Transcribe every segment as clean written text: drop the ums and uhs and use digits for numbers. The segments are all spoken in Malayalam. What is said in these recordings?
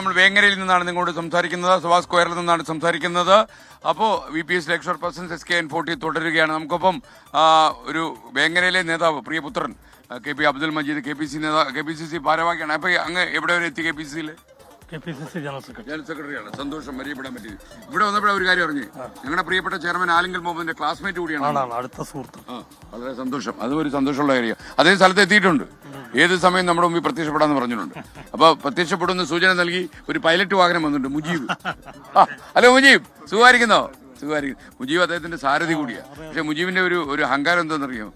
നമ്മൾ വേങ്ങരയിൽ നിന്നാണ് നിങ്ങളോട് സംസാരിക്കുന്നത്, സഭാ സ്ക്വയറിൽ നിന്നാണ് സംസാരിക്കുന്നത്. അപ്പോൾ VPS ലെക്ചർ പേഴ്സൺ SKN40 തുടരുകയാണ്. നമുക്കൊപ്പം ഒരു വേങ്ങരയിലെ നേതാവ് പ്രിയപുത്രൻ KP അബ്ദുൽ മജീദ് KPCC ഭാരവാഹിയാണ്. അപ്പൊ അങ്ങ് എവിടെ വരെ എത്തി? KPCC ജനറൽ സെക്രട്ടറിയാണ്. സന്തോഷം, പരിചയപ്പെടാൻ പറ്റി. ഇവിടെ വന്നപ്പോഴേ ഒരു കാര്യം അറിഞ്ഞു, ഞങ്ങളുടെ പ്രിയപ്പെട്ട ചെയർമാൻ ആലിംഗൽ മുഹമ്മദിന്റെ ക്ലാസ്മേറ്റ് കൂടിയാണ്, അടുത്ത സുഹൃത്ത്. വളരെ സന്തോഷം, അതും ഒരു സന്തോഷമുള്ള കാര്യം. അതേ സ്ഥലത്ത് എത്തിയിട്ടുണ്ട്, ഏത് സമയം നമ്മുടെ മുമ്പിൽ പ്രത്യക്ഷപ്പെടാന്ന് പറഞ്ഞിട്ടുണ്ട്. അപ്പൊ പ്രത്യക്ഷപ്പെടുന്ന സൂചന നൽകി ഒരു പൈലറ്റ് വാഹനം വന്നിട്ടുണ്ട്, മുജീബ്. ഹലോ മുജീബ്, സുഖമായിരിക്കുന്നോ? മുജീബ് അദ്ദേഹത്തിന്റെ സാരഥി കൂടിയാണ്. പക്ഷെ മുജീബിന്റെ ഒരു അഹങ്കാരം എന്താണെന്നറിയാമോ?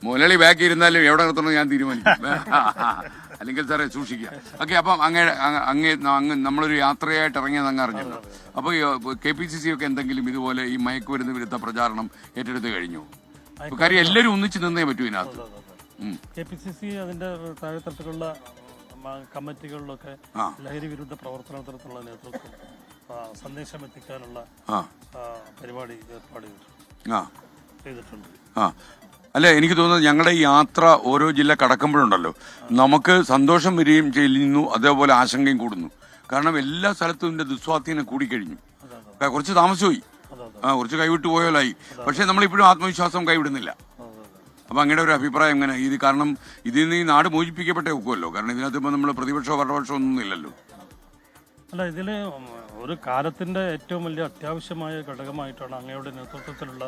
മുതലാളി ബാക്കി ഇരുന്നാലും എവിടെ നിർത്തണം ഞാൻ തീരുമാനിക്കും, അല്ലെങ്കിൽ സാറേ സൂക്ഷിക്കുക. ഓക്കെ, അപ്പം അങ്ങ് നമ്മളൊരു യാത്രയായിട്ട് ഇറങ്ങിയത് അങ്ങ് അറിഞ്ഞല്ലോ. അപ്പോൾ KPCC ഒക്കെ എന്തെങ്കിലും ഇതുപോലെ ഈ മയക്കുമരുന്ന് വിരുദ്ധ പ്രചാരണം ഏറ്റെടുത്ത് കഴിഞ്ഞു? കാര്യം എല്ലാവരും ഒന്നിച്ച് നിന്നേ പറ്റൂ ഇതിനകത്ത്. KPCC അതിന്റെ താഴെത്തട്ടിലുള്ള കമ്മിറ്റികളിലൊക്കെ ലഹരി വിരുദ്ധ പ്രവർത്തനത്തിനുള്ള നേതൃത്വം സന്ദേശം എത്തിക്കാനുള്ള പരിപാടി ഏർപ്പാട് ചെയ്തിട്ടുണ്ട്. അല്ല, എനിക്ക് തോന്നുന്നത് ഞങ്ങളുടെ ഈ യാത്ര ഓരോ ജില്ല കടക്കുമ്പോഴുണ്ടല്ലോ, നമുക്ക് സന്തോഷം വരികയും ചെയ്യുന്നു, അതേപോലെ ആശങ്കയും കൂടുന്നു. കാരണം എല്ലാ സ്ഥലത്തും ഇതിന്റെ ദുസ്വാധീനം കൂടിക്കഴിഞ്ഞു. കുറച്ച് താമസമായി, കുറച്ച് കൈവിട്ടു പോയാലായി. പക്ഷെ നമ്മളിപ്പോഴും ആത്മവിശ്വാസം കൈവിടുന്നില്ല. അപ്പൊ അങ്ങയുടെ ഒരു അഭിപ്രായം എങ്ങനെ? ഇത് കാരണം ഇതിൽ നിന്ന് ഈ നാട് മോചിപ്പിക്കപ്പെട്ടേ ഒക്കുമല്ലോ. കാരണം ഇതിനകത്ത് ഇപ്പൊ നമ്മൾ പ്രതിപക്ഷമോ ഭരണപക്ഷമോ ഒന്നും ഇല്ലല്ലോ. അല്ല, ഇതില് ഒരു കാലത്തിന്റെ ഏറ്റവും വലിയ അത്യാവശ്യമായ ഘടകമായിട്ടാണ് അങ്ങയുടെ നേതൃത്വത്തിലുള്ള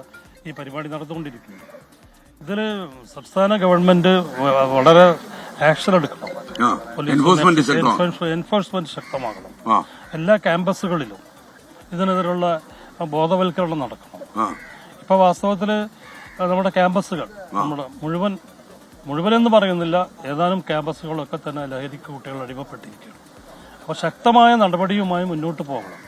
ഈ പരിപാടി നടന്നുകൊണ്ടിരിക്കുന്നത്. ഇതില് സംസ്ഥാന ഗവൺമെന്റ് വളരെ ആക്ഷൻ എടുക്കണം, എൻഫോഴ്സ്മെന്റ് ശക്തമാക്കണം. എല്ലാ ക്യാമ്പസുകളിലും ഇതിനെതിരുള്ള ബോധവൽക്കരണം നടക്കണം. ഇപ്പൊ വാസ്തവത്തില് നമ്മുടെ ക്യാമ്പസുകൾ, നമ്മുടെ മുഴുവനെന്ന് പറയുന്നില്ല, ഏതാനും ക്യാമ്പസുകളൊക്കെ തന്നെ ലഹരിക്ക് കുട്ടികൾ അടിമപ്പെട്ടിരിക്കുകയാണ്. അപ്പോൾ ശക്തമായ നടപടിയുമായി മുന്നോട്ട് പോകണം.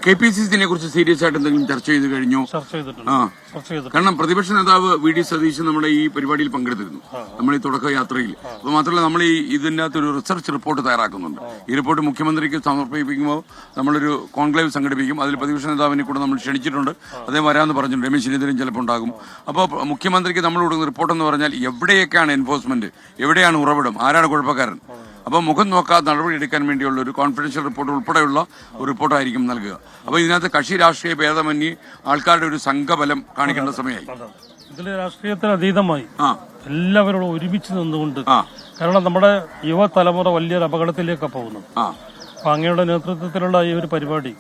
KPCC കുറിച്ച് സീരിയസ് ആയിട്ട് എന്തെങ്കിലും ചർച്ച ചെയ്ത് കഴിഞ്ഞു? ചർച്ച ചെയ്തിട്ടുണ്ട്. കാരണം പ്രതിപക്ഷ നേതാവ് VD സതീശൻ നമ്മുടെ ഈ പരിപാടിയിൽ പങ്കെടുത്തിരുന്നു, നമ്മൾ ഈ തുടക്ക യാത്രയിൽ. അപ്പോൾ മാത്രമല്ല, നമ്മൾ ഇതിന്റെ അകത്തൊരു റിസർച്ച് റിപ്പോർട്ട് തയ്യാറാക്കുന്നുണ്ട്. ഈ റിപ്പോർട്ട് മുഖ്യമന്ത്രിക്ക് സമർപ്പിക്കുമ്പോൾ നമ്മളൊരു കോൺക്ലേവ് സംഘടിപ്പിക്കും. അതിൽ പ്രതിപക്ഷ നേതാവിനെ കൂടെ നമ്മൾ ക്ഷണിച്ചിട്ടുണ്ട്, അദ്ദേഹം വരാമെന്ന് പറഞ്ഞിട്ടുണ്ട്. രമേശ് ചെന്നിത്തലയും ചിലപ്പോൾ ഉണ്ടാകും. അപ്പോൾ മുഖ്യമന്ത്രിക്ക് നമ്മൾ കൊടുക്കുന്ന റിപ്പോർട്ട് എന്ന് പറഞ്ഞാൽ എവിടെയൊക്കെയാണ് എൻഫോഴ്സ്മെന്റ്, എവിടെയാണ് ഉറവിടം, ആരാണ് കുഴപ്പക്കാരൻ, അപ്പോൾ മുഖം നോക്കാതെ നടപടി എടുക്കാൻ വേണ്ടിയുള്ള ഒരു കോൺഫിഡൻഷ്യൽ റിപ്പോർട്ട് ഉൾപ്പെടെയുള്ള ഒരു റിപ്പോർട്ടായിരിക്കും നൽകുക. അപ്പോൾ ഇതിനകത്ത് കക്ഷി രാഷ്ട്രീയ ഭേദമന്യേ ആൾക്കാരുടെ ഒരു സംഘബലം കാണിക്കേണ്ട സമയമായി. ഇതിൽ രാഷ്ട്രീയത്തിന് അതീതമായി എല്ലാവരോടും ഒരുമിച്ച് നിന്നുകൊണ്ട്, കാരണം നമ്മുടെ യുവതലമുറ വലിയൊരു അപകടത്തിലേക്കാണ് പോകുന്നത്. അപ്പൊ അങ്ങയുടെ നേതൃത്വത്തിലുള്ള ഈ ഒരു പരിപാടി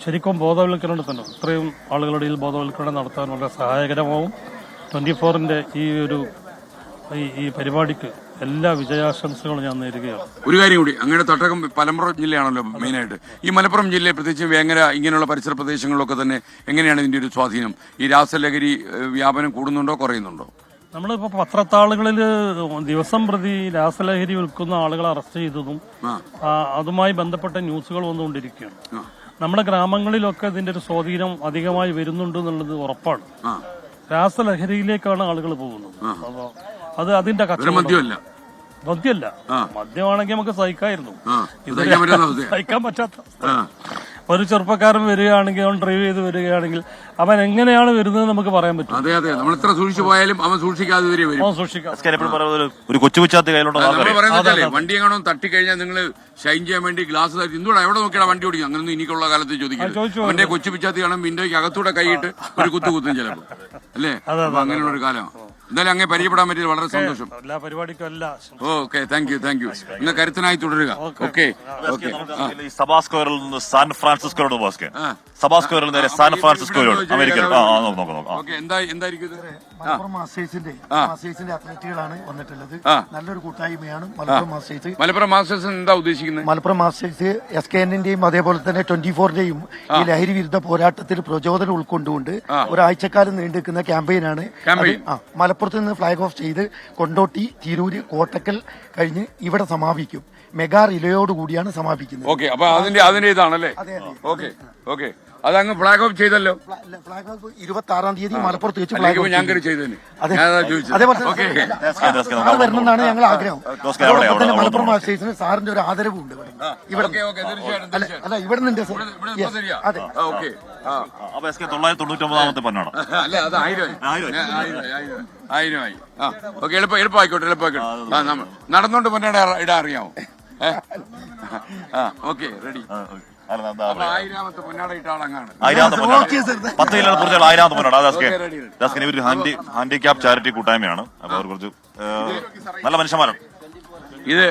ശരിക്കും ബോധവൽക്കരണത്തിന്, ഇത്രയും ആളുകളുടെ ബോധവൽക്കരണം നടത്താൻ വളരെ സഹായകരമാവും. 24-ന്റെ ഈ പരിപാടിക്ക് എല്ലാ വിജയാശംസകളും ഞാൻ നേരുകയാണ്. ഒരു കാര്യം കൂടി, അങ്ങയുടെ തട്ടകം മലപ്പുറം ജില്ലയാണല്ലോ മെയിനായിട്ട്. ഈ മലപ്പുറം ജില്ലയെ പ്രത്യേകിച്ച് വേങ്ങര ഇങ്ങനെയുള്ള പരിസര പ്രദേശങ്ങളിലൊക്കെ തന്നെ എങ്ങനെയാണ് ഇതിന്റെ ഒരു സ്വാധീനം? ഈ രാസലഹരി വ്യാപനം കൂടുന്നുണ്ടോ കുറയുന്നുണ്ടോ? നമ്മളിപ്പോ പത്രത്താളുകളിൽ ദിവസം പ്രതി രാസലഹരി വിൽക്കുന്ന ആളുകളെ അറസ്റ്റ് ചെയ്തതും അതുമായി ബന്ധപ്പെട്ട ന്യൂസുകൾ വന്നുകൊണ്ടിരിക്കുകയാണ്. നമ്മുടെ ഗ്രാമങ്ങളിലൊക്കെ ഇതിന്റെ ഒരു സ്വാധീനം അധികമായി വരുന്നുണ്ട് എന്നുള്ളത് ഉറപ്പാണ്. രാസലഹരിയിലേക്കാണ് ആളുകൾ പോകുന്നത്. അപ്പൊ അത് അതിന്റെ മദ്യമല്ല, മദ്യമാണെങ്കിൽ നമുക്ക് സഹിക്കായിരുന്നു, സഹിക്കാൻ പറ്റാത്ത. ഒരു ചെറുപ്പക്കാരൻ വരികയാണെങ്കിൽ, അവൻ ഡ്രൈവ് ചെയ്ത് വരികയാണെങ്കിൽ അവൻ എങ്ങനെയാണ് വരുന്നത് നമുക്ക് പറയാൻ പറ്റും. അതെ അതെ, നമ്മൾ എത്ര സൂക്ഷിച്ചു പോയാലും അവൻ സൂക്ഷിക്കാതെ ഒരു കൊച്ചുപുച്ചാത്തി കയ്യിലുണ്ടോ? വണ്ടി എങ്ങാണോ തട്ടിക്കഴിഞ്ഞാൽ നിങ്ങൾ ഷൈൻ ചെയ്യാൻ വേണ്ടി ഗ്ലാസ് തട്ടി എന്തുകൂടെ എവിടെ നോക്കിയാൽ വണ്ടി ഓടിക്കും, അങ്ങനൊന്നും എനിക്കുള്ള കാലത്ത് ചോദിക്കും. അവന്റെ കൊച്ചുപിച്ചാത്തി കാണും വിൻഡോയ്ക്ക് അകത്തൂടെ കൈയിട്ട് ഒരു കുത്തും ചിലപ്പോൾ, അല്ലേ? അപ്പൊ അങ്ങനെയുള്ള ഒരു കാലം. എന്തായാലും അങ്ങനെ പരിചയപ്പെടാൻ പറ്റിയത് വളരെ സന്തോഷം. എല്ലാ പരിപാടിക്കും ഓക്കെ, താങ്ക് യു. നിങ്ങൾ കരുത്തനായി തുടരുക. ഓക്കെ. സഭാ സ്ക്വയറിൽ നിന്ന് സാൻ ഫ്രാൻസിസ്കോയോട് പോസ്കെ, സഭാ സ്ക്വയറിൽ നേരെ സാൻ ഫ്രാൻസിസ്കോയോട് അമേരിക്കൻ. മലപ്പുറം മാസ്റ്റേഴ്സിന്റെ അത്ലറ്റുകളാണ് വന്നിട്ടുള്ളത്. നല്ലൊരു കൂട്ടായ്മയാണ് മലപ്പുറം മാസ്റ്റേഴ്സ്. മലപ്പുറം മാസ്റ്റേഴ്സ് എന്താ ഉദ്ദേശിക്കുന്നത്? മലപ്പുറം മാസ്റ്റേഴ്സ് SKNന്റെയും അതേപോലെ തന്നെ 24-ന്റെയും ഈ ലഹരി വിരുദ്ധ പോരാട്ടത്തിൽ പ്രചോദനം ഉൾക്കൊണ്ടുകൊണ്ട് ഒരാഴ്ചക്കാലം നീണ്ടുനിൽക്കുന്ന ക്യാമ്പയിനാണ്. മലപ്പുറത്ത് നിന്ന് ഫ്ലാഗ് ഓഫ് ചെയ്ത് കൊണ്ടോട്ടി, തിരൂര്, കോട്ടക്കൽ കഴിഞ്ഞ് ഇവിടെ സമാപിക്കും. മെഗാ റിലേയോടുകൂടിയാണ് സമാപിക്കുന്നത്. ഓക്കെ, അപ്പൊ അതിന്റെ ഇതാണല്ലേ? ഓക്കെ, അതങ്ങ് ഫ്ലാഗ് ഓഫ് ചെയ്തല്ലോ. ഫ്ലാഗ് ഓഫ് 26-ാം തീയതി മലപ്പുറത്ത് വെച്ച് വരണമെന്നാണ് ഞങ്ങൾ ആഗ്രഹം. അതോടൊപ്പം തന്നെ മലപ്പുറം മാസ്റ്റേഴ്സിന് സാറിന്റെ ഒരു ആദരവും ഉണ്ട് ഇവിടെ. അല്ല, ഇവിടെ നിന്നുണ്ട്. അതെ, 999-ാമത്തെ പന്നാണ്. അല്ല, അത് 1000 ആയി. ഓക്കെ, എളുപ്പമായിക്കോട്ടെ. നടന്നുകൊണ്ട് പൊന്നാട ഇടാൻ അറിയാമോ? Okay ready. അല്ല, എന്താ അപ്പൊ 1000ാമത്തെ പൊന്നാടയിട്ട ആളങ്ങാണ്. 1000ാമത്തെ പൊന്നാട 10 ജില്ലയുടെ പൂർത്തിയുള്ള 1000ാമത്തെ പൊന്നാട. ദാസ്കൻ ഇവർ ഹാൻഡിക്യാപ് ചാരിറ്റി കൂട്ടായ്മയാണ്. അപ്പൊ അവർ കുറച്ച് നല്ല മനുഷ്യന്മാരാണ്. ഇത്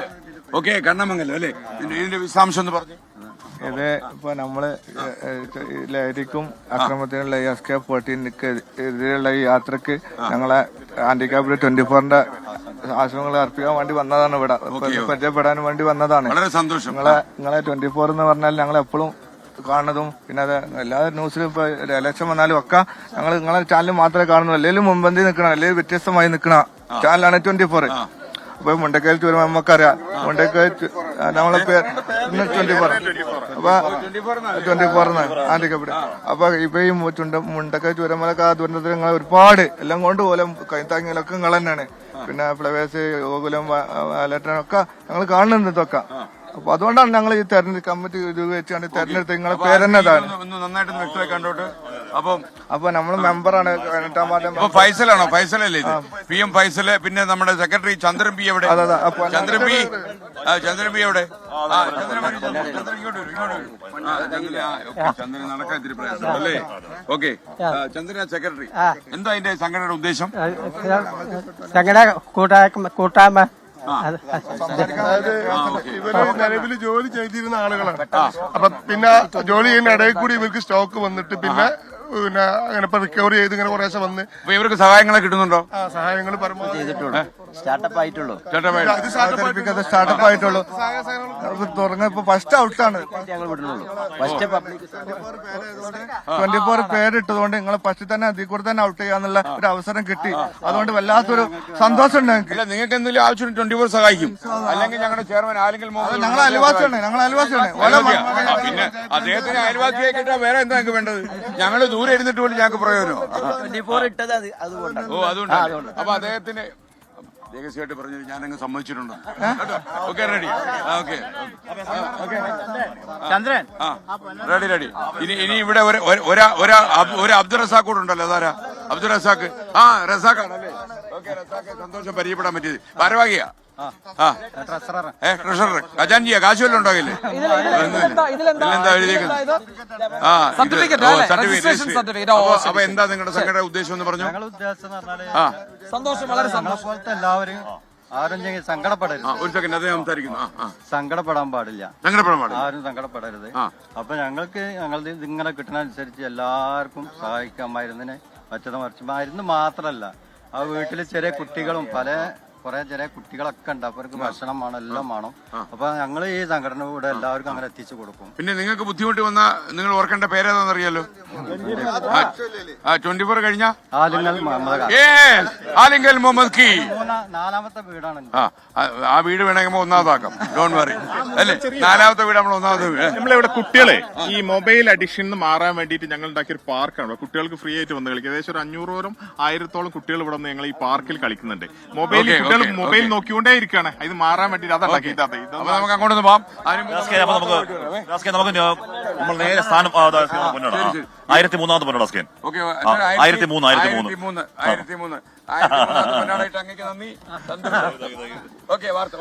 ഓക്കെ കണ്ണമംഗലം അല്ലേ? ഇതിന്റെ വിശദാംശം ഒന്ന് പറഞ്ഞു. ഇത് ഇപ്പൊ നമ്മള് ലഹരിക്കും അക്രമത്തിനുള്ള എസ്കേപ്പ് പാർട്ടിക്കെതിരെയുള്ള ഈ യാത്രക്ക് ഞങ്ങളെ ഹാൻഡിക്യാപ്ഡ് 24ന്റെ ആശ്രമങ്ങൾ അർപ്പിക്കാൻ വേണ്ടി വന്നതാണ്. ഇവിടെ പരിചയപ്പെടാൻ വേണ്ടി വന്നതാണ്. വളരെ സന്തോഷം. നിങ്ങളെ 24 എന്ന് പറഞ്ഞാൽ ഞങ്ങൾ എപ്പോഴും കാണുന്നതും പിന്നെ അത് എല്ലാ ന്യൂസിലും ഇപ്പൊ ഇലക്ഷൻ വന്നാലും ഒക്കെ ഞങ്ങൾ നിങ്ങളെ ചാനൽ മാത്രമേ കാണുന്നു. അല്ലെങ്കിൽ മുൻപന്തി നിൽക്കണം, അല്ലെങ്കിൽ വ്യത്യസ്തമായി നിൽക്കണ ചാനലാണ് 24. അപ്പൊ മുണ്ടക്കയിൽ വരുമ്പോ നമുക്കറിയാം മുണ്ടക്കയിൽ നമ്മളെ പേര് 24 അപ്പൊ 24 ഹാൻഡിക്യാപ്ഡ്. അപ്പൊ ഇപ്പൊ ഈ മുണ്ടക്കയിൽ ചുരമലൊക്കെ ആ ദുരന്തത്തിൽ നിങ്ങൾ ഒരുപാട് എല്ലാം കൊണ്ട് പോലെ കൈത്താങ്ങിലൊക്കെ നിങ്ങൾ തന്നെയാണ്. പിന്നെ ഫ്ലവേഴ്സ് ഗോകുലം ലേറ്റനൊക്കെ ഞങ്ങൾ കാണുന്നുണ്ട് ഇതൊക്കെ. അപ്പൊ അതുകൊണ്ടാണ് ഞങ്ങൾ ഈ തെരഞ്ഞെടുപ്പ് കമ്മിറ്റി വെച്ചാണ് തെരഞ്ഞെടുത്ത് നിങ്ങളെ പേര് തന്നെ ഇതാണ്. നന്നായിട്ട് വ്യക്തമായി കണ്ടോട്ട്. അപ്പൊ നമ്മൾ മെമ്പറാണ്. ഫൈസലാണോ? ഫൈസലല്ലേ ഇത്? PM ഫൈസല്. പിന്നെ നമ്മുടെ സെക്രട്ടറി ചന്ദ്രൻ പി എവിടെ? ചന്ദ്രൻ പി എവിടെ? ചന്ദ്രൻ നടക്കാൻ ഇത്തിരി പ്രയാസം അല്ലേ? ഓക്കെ, ചന്ദ്രൻ സെക്രട്ടറി. എന്താ അതിന്റെ സംഘടനയുടെ ഉദ്ദേശം? കൂട്ടായ്മ ഇവര് നിലവിൽ ജോലി ചെയ്തിരുന്ന ആളുകളാണ്. അപ്പൊ പിന്നെ ജോലി ചെയ്യുന്ന ഇടയിൽ കൂടി ഇവർക്ക് സ്റ്റോക്ക് വന്നിട്ട് പിന്നെ അങ്ങനെ റിക്കവറി ചെയ്ത് ഇങ്ങനെ കുറേശ്ശെ വന്ന് ഇവർക്ക് സഹായങ്ങളെ കിട്ടുന്നുണ്ടോ? സഹായങ്ങൾ പരമാവധി സ്റ്റാർട്ടപ്പ് ആയിട്ടുള്ളൂ. സ്റ്റാർട്ടപ്പ് ആയിട്ടുള്ളൂ. തുടങ്ങിയപ്പോ ഫസ്റ്റ് ഔട്ടാണ്. 24 പേരിട്ടതുകൊണ്ട് നിങ്ങൾ ഫസ്റ്റ് തന്നെ അതിൽ കൂടെ തന്നെ ഔട്ട് ചെയ്യാന്നുള്ള ഒരു അവസരം കിട്ടി. അതുകൊണ്ട് വല്ലാത്തൊരു സന്തോഷം ഉണ്ട് ഞങ്ങൾക്ക്. നിങ്ങൾക്ക് എന്തെങ്കിലും ആവശ്യം 24 സഹായിക്കും. അല്ലെങ്കിൽ ഞങ്ങളുടെ ചെയർമാൻ ആലിംഗൽ ഞങ്ങൾ അയൽവാസിയാണ്. പിന്നെ അദ്ദേഹത്തിന് അയൽവാസിയെ കിട്ടാൻ വേറെ എന്താ ഞങ്ങൾക്ക് വേണ്ടത്? ഞങ്ങള് ദൂരെ ഇരുന്നിട്ട് പോലും ഞങ്ങൾക്ക് പ്രയോജനം. ഓ, അതുകൊണ്ടാണ്. അപ്പൊ അദ്ദേഹത്തിന് രഹസ്യമായിട്ട് പറഞ്ഞത് ഞാനങ്ങ് സമ്മതിച്ചിട്ടുണ്ടോ? Okay, ready. Okay, Chandran ready. ഇനി ഇവിടെ ഒരു അബ്ദുൾ റസാഖ് കൂടെ ഉണ്ടല്ലോ. അതാരാ അബ്ദുൾ റസാഖ്? റസാഖാണല്ലേ? ഓക്കെ, റസാഖ്, സന്തോഷം പരിചയപ്പെടാൻ പറ്റിയത്. ഭാരവാഹിയാ? ട്രഷറർ, ഖജാൻജിയാ? കാശ് വല്ലതും ഉണ്ടാകില്ലേ? ഇതിലെന്താ എഴുതിയേക്കുന്നത്? അപ്പൊ എന്താ നിങ്ങളുടെ സംഘടന ഉദ്ദേശം എന്ന് പറഞ്ഞു? സന്തോഷം, വളരെ സന്തോഷം. എല്ലാവരും ആരും സങ്കടപ്പെടരുത്. ഒരു സെക്കൻഡ്, അത് സംസാരിക്കുന്നു. സങ്കടപ്പെടാൻ പാടില്ല. ആരും സങ്കടപ്പെടരുത്. അപ്പൊ ഞങ്ങൾക്ക് ഇങ്ങനെ കിട്ടുന്നതനുസരിച്ച് എല്ലാവർക്കും സഹായിക്കാം. മരുന്നിന് മറ്റത് മറിച്ച് മരുന്ന് മാത്രല്ല, ആ വീട്ടില് ചെറിയ കുട്ടികളും കുറെ ചെറിയ കുട്ടികളൊക്കെ ഉണ്ട്. അവർക്ക് ഭക്ഷണം വേണം, എല്ലാം വേണം. അപ്പൊ ഞങ്ങൾ ഈ സംഘടന കൂടെ എല്ലാവർക്കും അങ്ങനെ എത്തിച്ചു കൊടുക്കും. പിന്നെ നിങ്ങൾക്ക് ബുദ്ധിമുട്ട് വന്നാൽ നിങ്ങൾ ഓർക്കേണ്ട പേരേതാണെന്നറിയാലോ? 24 കഴിഞ്ഞ ആലിംഗൽ മുഹമ്മദ് ആലിംഗൽ മുഹമ്മദ് ഖീ. 4ാമത്തെ വീടാണ്. ആ വീട് വേണമെങ്കിൽ ഒന്നാമതാക്കാം. ഡോണ്ട് വറി അല്ലേ? 4ാമത്തെ വീട് നമ്മൾ ഒന്നാമത്തെ വീട്. നമ്മളിവിടെ കുട്ടികളെ ഈ മൊബൈൽ അഡിക്ഷൻ മാറാൻ വേണ്ടിയിട്ട് ഞങ്ങൾ ഉണ്ടാക്കിയ ഒരു പാർക്കാണ്. കുട്ടികൾക്ക് ഫ്രീ ആയിട്ട് വന്ന് കളിക്കും. ഏകദേശം ഒരു 500ഓളം 1000ഓളം കുട്ടികൾ ഇവിടെ വന്ന് ഞങ്ങൾ ഈ പാർക്കിൽ കളിക്കുന്നുണ്ട്. മൊബൈൽ നോക്കിക്കൊണ്ടേ ഇരിക്കുകയാണ്. ഇത് മാറാൻ വേണ്ടിട്ട് അതാണ് നമുക്ക് അങ്ങോട്ട് പോവാം. നമ്മൾ നേരെ സ്ഥാനം 1003ാമത്തെ പൊന്നാട സ്കേൻ. 1003 അങ്ങേക്ക് നന്ദി. ഓക്കെ, വാർത്ത